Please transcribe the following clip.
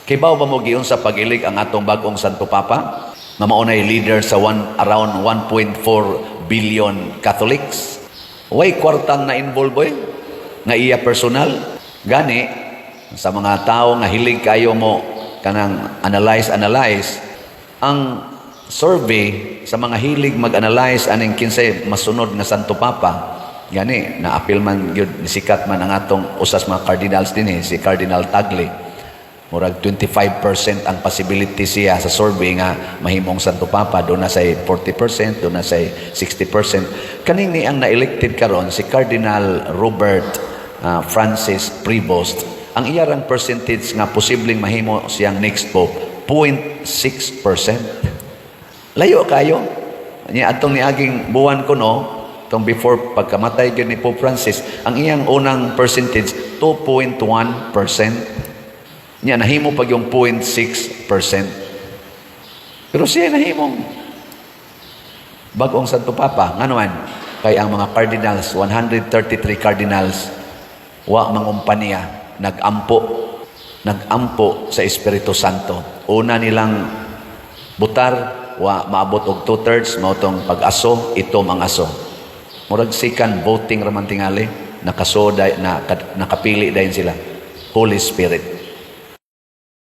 Kibaw ba mo giun sa pag-ilig ang atong bagong Santo Papa? Na maunay leader sa around 1.4 billion Catholics. Way kwartang na involve nga iya personal. Gani, sa mga tao nga hilig kayo mo kanang analyze, ang survey sa mga hilig mag-analyze aning kinsay masunod nga Santo Papa, gani, na-appeal man yun, sikat man ang atong usas mga cardinals din si Cardinal Tagle. Murag 25% ang possibility siya sa survey nga mahimong Santo Papa. Doon na say 40%, doon na say 60%. Kaning ni ang na-elected karon si Cardinal Robert Francis Prevost. Ang iyarang percentage nga posibleng mahimo siyang next Pope, 0.6%. Layo kayo. Atong niaging buwan ko itong before pagkamatay yun ni Pope Francis, ang iyang unang percentage, 2.1%. Niya, nahimo pag yung 0.6%. Pero siya nahimong bagong Santo Papa. Nga naman, kay ang mga cardinals, 133 cardinals, wa mangumpanya, nagampo sa Espiritu Santo. Una nilang butar, wa maabot og 2/3, mautong pag-aso, itom ang aso. Murag sikan, voting raman tingali, nakapili dahin sila. Holy Spirit.